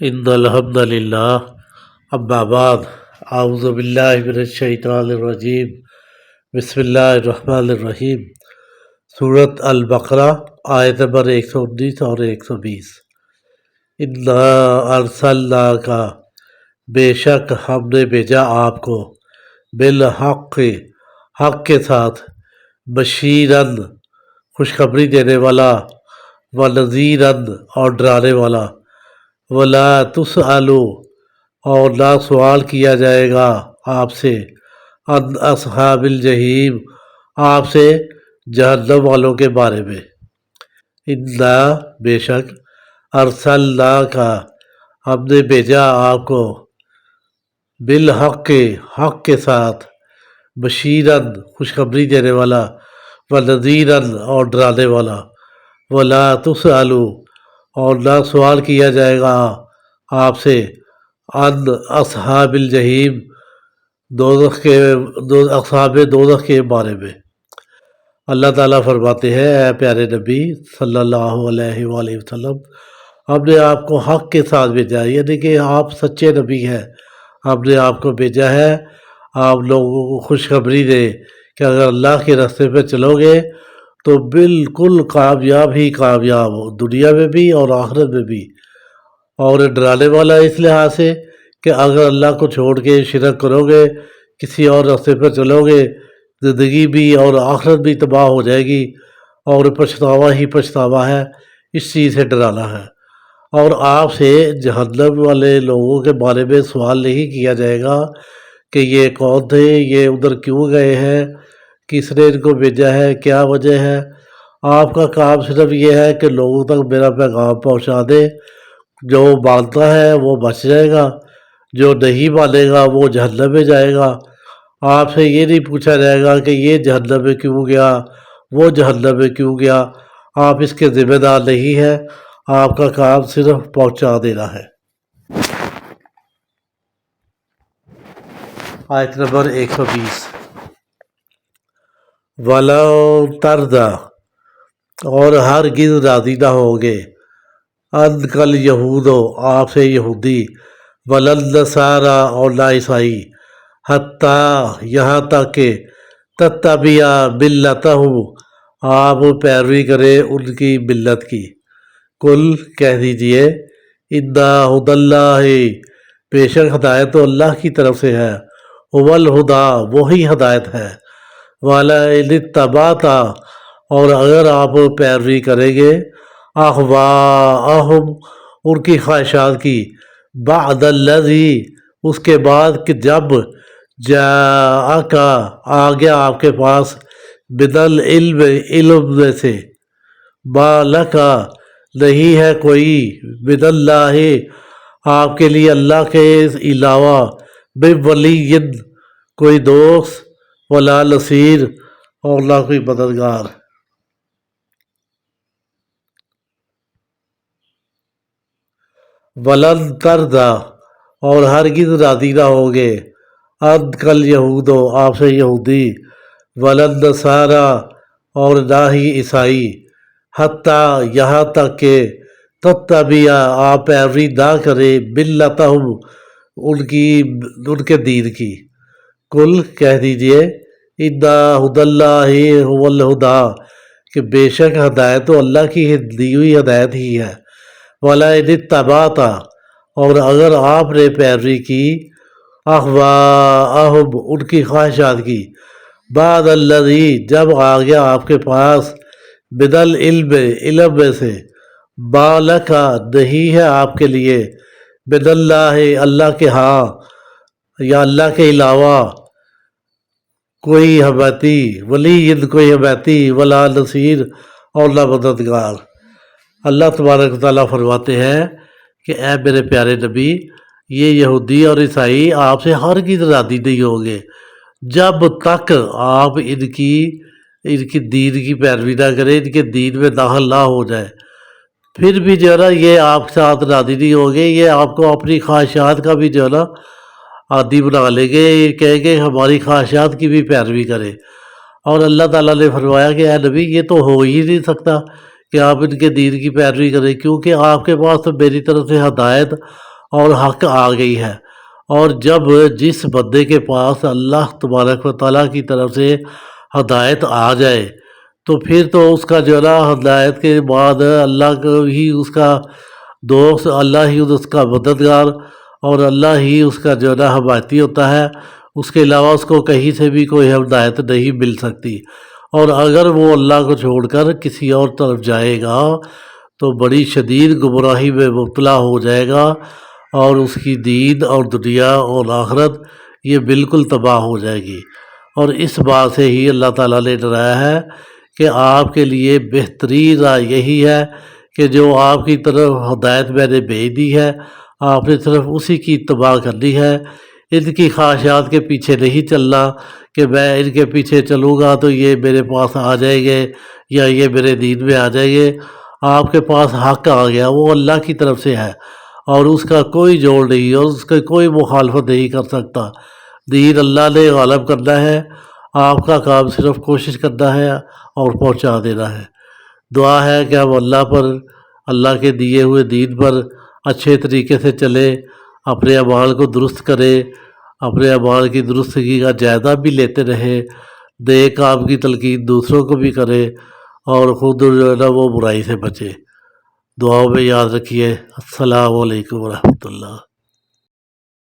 ان الحمد للہ اما بعد اعوذ باللہ من الشیطان الرجیم بسم اللہ الرحمن الرحیم۔ سورۃ البقرہ آیت نمبر 119 اور 120۔ انا ارسلناک، بے شک ہم نے بھیجا آپ کو، بالحق، حق کے ساتھ، بشیراً خوشخبری دینے والا، ونذیراً اور ڈرانے والا، ولا تسألو اور نہ سوال کیا جائے گا آپ سے، عن اصحاب الجحیم آپ سے جہنم والوں کے بارے میں۔ انا بے شک، ارسلناک ہم نے بھیجا آپ کو، بالحق حق کے ساتھ، بشیراً خوشخبری دینے والا، ونذیراً اور ڈرانے والا، ولا تسألو اور نہ سوال کیا جائے گا آپ سے، عن اصحاب الجحیم اصحاب دوزخ کے بارے میں۔ اللہ تعالیٰ فرماتے ہیں، اے پیارے نبی صلی اللہ علیہ وآلہ وسلم، ہم نے آپ کو حق کے ساتھ بھیجا ہے، یعنی کہ آپ سچے نبی ہیں۔ ہم نے آپ کو بھیجا ہے آپ لوگوں کو خوشخبری دے کہ اگر اللہ کے راستے پہ چلو گے تو بالکل کامیاب ہی کامیاب ہو، دنیا میں بھی اور آخرت میں بھی۔ اور ڈرانے والا اس لحاظ سے کہ اگر اللہ کو چھوڑ کے شرک کرو گے، کسی اور راستے پر چلو گے، زندگی بھی اور آخرت بھی تباہ ہو جائے گی اور پچھتاوا ہی پچھتاوا ہے، اس چیز سے ڈرانا ہے۔ اور آپ سے جہنم والے لوگوں کے بارے میں سوال نہیں کیا جائے گا کہ یہ کون تھے، یہ ادھر کیوں گئے ہیں، کس نے ان کو بھیجا ہے، کیا وجہ ہے۔ آپ کا کام صرف یہ ہے کہ لوگوں تک میرا پیغام پہنچا دے۔ جو مانتا ہے وہ بچ جائے گا، جو نہیں مانے گا وہ جہنم میں جائے گا۔ آپ سے یہ نہیں پوچھا جائے گا کہ یہ جہنم میں کیوں گیا، وہ جہنم میں کیوں گیا، آپ اس کے ذمہ دار نہیں ہیں۔ آپ کا کام صرف پہنچا دینا ہے۔ آیت نمبر 120۔ وَلَن تَرْضَىٰ اور ہرگز راضی نہ ہوں گے، عنک الیہود آپ سے یہودی، ولا النصاریٰ اور نہ عیسائی، حتیٰ یہاں تک کہ تتبع ملتہم آپ پیروی کریں ان کی ملت کی۔ کل کہہ دیجئے، انا ھدی اللہ بے شک ہدایت تو اللہ کی طرف سے ہے، ھو الھدیٰ وہی ہدایت ہے، وَلَئِنِ اتَّبَعْتَ اور اگر آپ پیروی کریں گے، اہواءہم ان کی خواہشات کی، بعد الذی اس کے بعد کہ جب جاءک آ گیا آپ کے پاس، من العلم علم میں سے، ما لک نہیں ہے کوئی، من اللہ آپ کے لیے اللہ کے علاوہ، من ولی کوئی دوست، ولا نصیر اور نہ کوئی مددگار۔ ولن ترضیٰ اور ہرگز راضی نہ ہوں گے، عنک الیہود آپ سے یہودی، ولا النصاریٰ اور نہ ہی عیسائی، حتیٰ یہاں تک کہ تتبع آپ پیروی نہ کرے ملتہم ان کے دین کی۔ کل کہہ دیجئے، انا ھدی اللہ ھو الھدیٰ کہ بے شک ہدایت تو اللہ کی دی ہوئی ہدایت ہی ہے، وَلَئِنِ اتَّبَعْتَ اور اگر آپ نے پیروی کی، اہواءہم ان کی خواہشات کی، بعد الذی جب آ گیا آپ کے پاس، من العلم علم میں سے، ما لک نہیں ہے آپ کے لیے، من اللہ اللہ کے ہاں یا اللہ کے علاوہ، کوئی حمایتی، ولی کوئی حمایتی، ولا نصیر اور نہ مددگار۔ اللہ تبارک و تعالیٰ فرماتے ہیں کہ اے میرے پیارے نبی، یہ یہودی اور عیسائی آپ سے ہرگز راضی نہیں ہوں گے جب تک آپ ان کی دین کی پیروی نہ کریں، ان کے دین میں داخل نہ ہو جائے۔ پھر بھی جو ہے نا یہ آپ کے ساتھ راضی نہیں ہوں گے، یہ آپ کو اپنی خواہشات کا بھی جو ہے نا عادی بنا لیں گے، یہ کہیں گے ہماری خواہشات کی بھی پیروی کریں۔ اور اللہ تعالیٰ نے فرمایا کہ اے نبی یہ تو ہو ہی نہیں سکتا کہ آپ ان کے دین کی پیروی کریں، کیونکہ آپ کے پاس تو میری طرف سے ہدایت اور حق آ گئی ہے۔ اور جب جس بندے کے پاس اللہ تبارک و تعالیٰ کی طرف سے ہدایت آ جائے تو پھر تو اس کا جو ہے نا ہدایت کے بعد اللہ کو ہی اس کا دوست، اللہ ہی اس کا مددگار اور اللہ ہی اس کا جو ہے نا حمایتی ہوتا ہے۔ اس کے علاوہ اس کو کہیں سے بھی کوئی ہدایت نہیں مل سکتی، اور اگر وہ اللہ کو چھوڑ کر کسی اور طرف جائے گا تو بڑی شدید گمراہی میں مبتلا ہو جائے گا، اور اس کی دین اور دنیا اور آخرت یہ بالکل تباہ ہو جائے گی۔ اور اس بات سے ہی اللہ تعالیٰ نے ڈرایا ہے کہ آپ کے لیے بہترین راہ یہی ہے کہ جو آپ کی طرف ہدایت میں نے بھیج دی ہے آپ نے صرف اسی کی اتباع کرنی ہے۔ ان کی خواہشات کے پیچھے نہیں چلنا کہ میں ان کے پیچھے چلوں گا تو یہ میرے پاس آ جائیں گے یا یہ میرے دین میں آ جائیں گے۔ آپ کے پاس حق آ گیا، وہ اللہ کی طرف سے ہے اور اس کا کوئی جوڑ نہیں اور اس کا کوئی مخالفت نہیں کر سکتا۔ دین اللہ نے غالب کرنا ہے، آپ کا کام صرف کوشش کرنا ہے اور پہنچا دینا ہے۔ دعا ہے کہ ہم اللہ پر، اللہ کے دیے ہوئے دین پر اچھے طریقے سے چلے، اپنے اعمال کو درست کرے، اپنے اعمال کی درستگی کا جائزہ بھی لیتے رہے، نیک کام کی تلقین دوسروں کو بھی کرے اور خود جو ہے نا وہ برائی سے بچے۔ دعاؤں میں یاد رکھیے۔ السلام علیکم ورحمۃ اللہ۔